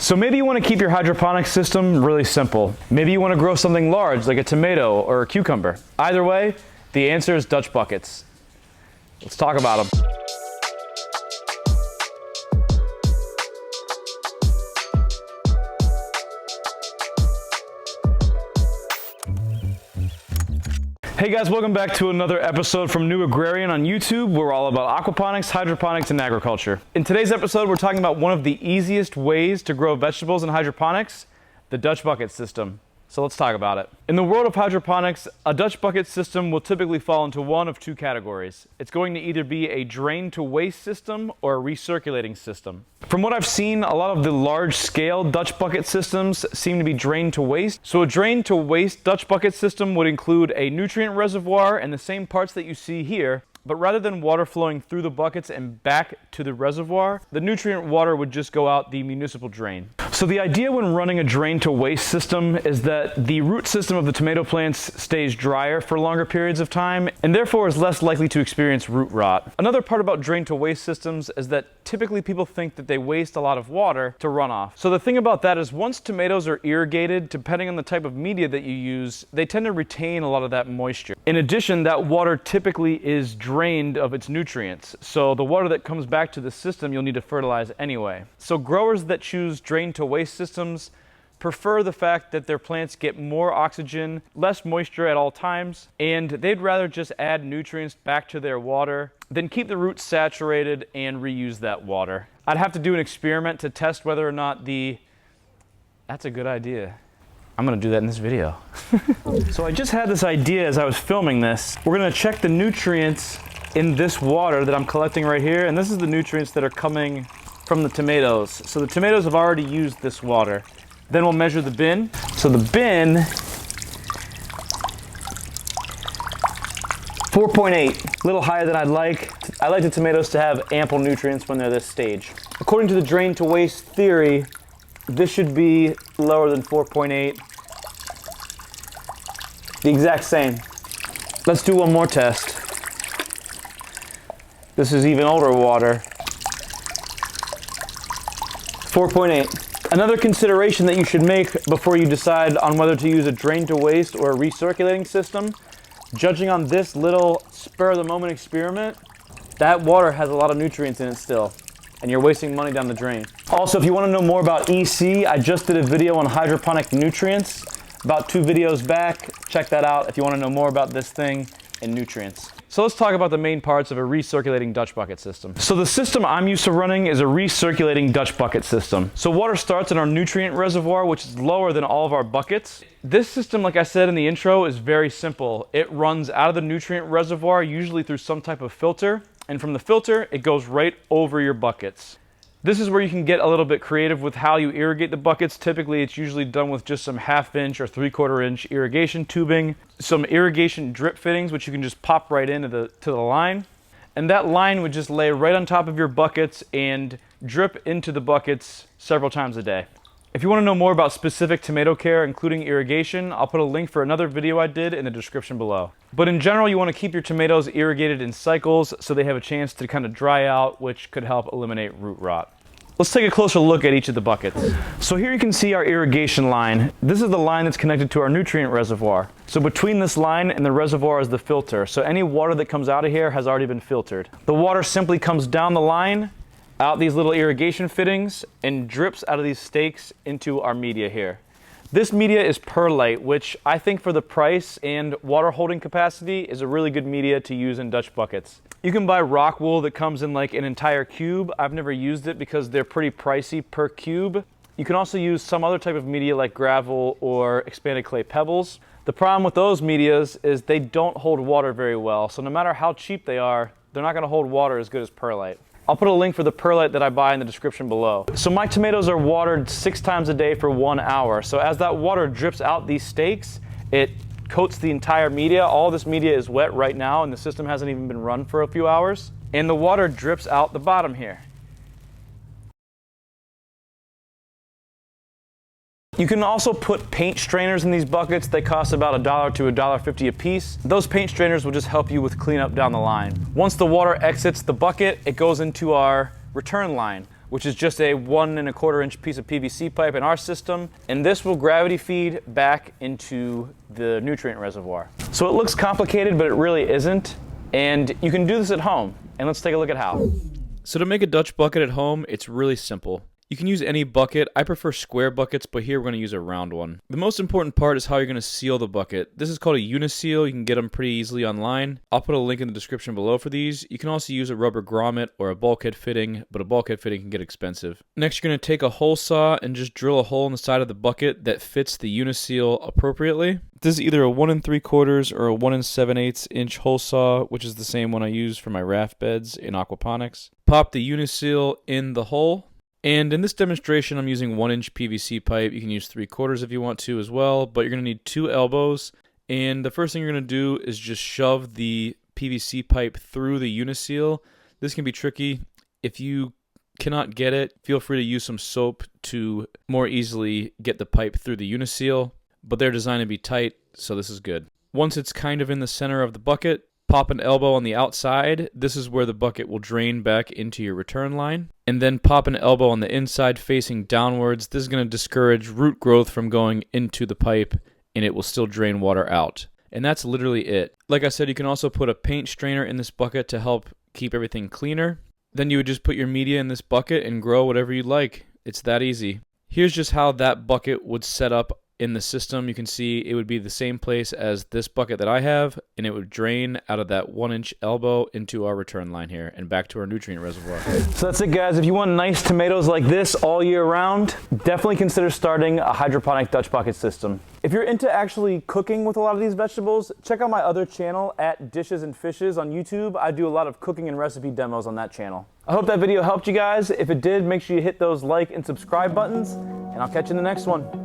So maybe you want to keep your hydroponic system really simple. Maybe you want to grow something large like a tomato or a cucumber. Either way, the answer is Dutch buckets. Let's talk about them. Hey guys, welcome back to another episode from New Agrarian on YouTube. We're all about aquaponics, hydroponics, and agriculture. In today's episode, we're talking about one of the easiest ways to grow vegetables in hydroponics, the Dutch bucket system. So let's talk about it. In the world of hydroponics, a Dutch bucket system will typically fall into one of two categories. It's going to either be a drain to waste system or a recirculating system. From what I've seen, a lot of the large-scale Dutch bucket systems seem to be drain to waste. So a drain to waste Dutch bucket system would include a nutrient reservoir and the same parts that you see here, but rather than water flowing through the buckets and back to the reservoir, the nutrient water would just go out the municipal drain. So the idea when running a drain to waste system is that the root system of the tomato plants stays drier for longer periods of time and therefore is less likely to experience root rot. Another part about drain to waste systems is that typically people think that they waste a lot of water to run off. So the thing about that is once tomatoes are irrigated, depending on the type of media that you use, they tend to retain a lot of that moisture. In addition, that water typically is drained of its nutrients. So the water that comes back to the system, you'll need to fertilize anyway. So growers that choose drain to waste systems prefer the fact that their plants get more oxygen, less moisture at all times, and they'd rather just add nutrients back to their water than keep the roots saturated and reuse that water. I'd have to do an experiment to test whether or not that's a good idea. I'm gonna do that in this video. So I just had this idea as I was filming this. We're gonna check the nutrients in this water that I'm collecting right here, and this is the nutrients that are coming from the tomatoes. So the tomatoes have already used this water. Then we'll measure the bin. So the bin, 4.8, a little higher than I'd like. I like the tomatoes to have ample nutrients when they're this stage. According to the drain to waste theory, this should be lower than 4.8. The exact same. Let's do one more test. This is even older water. 4.8. Another consideration that you should make before you decide on whether to use a drain to waste or a recirculating system, judging on this little spur of the moment experiment, that water has a lot of nutrients in it still, and you're wasting money down the drain. Also, if you want to know more about EC, I just did a video on hydroponic nutrients about 2 videos back. Check that out if you want to know more about this thing and nutrients. So let's talk about the main parts of a recirculating Dutch bucket system. So the system I'm used to running is a recirculating Dutch bucket system. So water starts in our nutrient reservoir, which is lower than all of our buckets. This system, like I said in the intro, is very simple. It runs out of the nutrient reservoir, usually through some type of filter, and from the filter, it goes right over your buckets. This is where you can get a little bit creative with how you irrigate the buckets. Typically, it's usually done with just some 1/2 inch or 3/4 inch irrigation tubing, some irrigation drip fittings, which you can just pop right into the line. And that line would just lay right on top of your buckets and drip into the buckets several times a day. If you want to know more about specific tomato care, including irrigation, I'll put a link for another video I did in the description below. But in general, you want to keep your tomatoes irrigated in cycles so they have a chance to kind of dry out, which could help eliminate root rot. Let's take a closer look at each of the buckets. So here you can see our irrigation line. This is the line that's connected to our nutrient reservoir. So between this line and the reservoir is the filter. So any water that comes out of here has already been filtered. The water simply comes down the line, out these little irrigation fittings, and drips out of these stakes into our media here. This media is Perlite, which I think for the price and water holding capacity is a really good media to use in Dutch buckets. You can buy rock wool that comes in like an entire cube. I've never used it because they're pretty pricey per cube. You can also use some other type of media like gravel or expanded clay pebbles. The problem with those medias is they don't hold water very well. So no matter how cheap they are, they're not gonna hold water as good as Perlite. I'll put a link for the Perlite that I buy in the description below. So my tomatoes are watered 6 times a day for 1 hour. So as that water drips out these stakes, it coats the entire media. All this media is wet right now and the system hasn't even been run for a few hours. And the water drips out the bottom here. You can also put paint strainers in these buckets. They cost about $1 to $1.50 a piece. Those paint strainers will just help you with cleanup down the line. Once the water exits the bucket, it goes into our return line, which is just a 1 1/4 inch piece of PVC pipe in our system, and this will gravity feed back into the nutrient reservoir. So it looks complicated, but it really isn't, and you can do this at home, and let's take a look at how. So to make a Dutch bucket at home, it's really simple. You can use any bucket. I prefer square buckets, but here we're going to use a round one. The most important part is how you're going to seal the bucket. This is called a Uniseal. You can get them pretty easily online. I'll put a link in the description below for these. You can also use a rubber grommet or a bulkhead fitting, but a bulkhead fitting can get expensive. Next, you're going to take a hole saw and just drill a hole in the side of the bucket that fits the Uniseal appropriately. This is either a 1 3/4 or a 1 7/8 inch hole saw, which is the same one I use for my raft beds in aquaponics. Pop the Uniseal in the hole. And in this demonstration, I'm using 1 inch PVC pipe. You can use 3/4 if you want to as well, but you're going to need 2 elbows. And the first thing you're going to do is just shove the PVC pipe through the Uniseal. This can be tricky. If you cannot get it, feel free to use some soap to more easily get the pipe through the Uniseal, but they're designed to be tight, so this is good. Once it's kind of in the center of the bucket, pop an elbow on the outside. This is where the bucket will drain back into your return line. And then pop an elbow on the inside facing downwards. This is going to discourage root growth from going into the pipe, and it will still drain water out. And that's literally it. Like I said, you can also put a paint strainer in this bucket to help keep everything cleaner. Then you would just put your media in this bucket and grow whatever you'd like. It's that easy. Here's just how that bucket would set up in the system. You can see it would be the same place as this bucket that I have, and it would drain out of that 1 inch elbow into our return line here and back to our nutrient reservoir. So that's it, guys. If you want nice tomatoes like this all year round, definitely consider starting a hydroponic Dutch bucket system. If you're into actually cooking with a lot of these vegetables, check out my other channel at Dishes and Fishes on YouTube. I do a lot of cooking and recipe demos on that channel. I hope that video helped you guys. If it did, make sure you hit those like and subscribe buttons, and I'll catch you in the next one.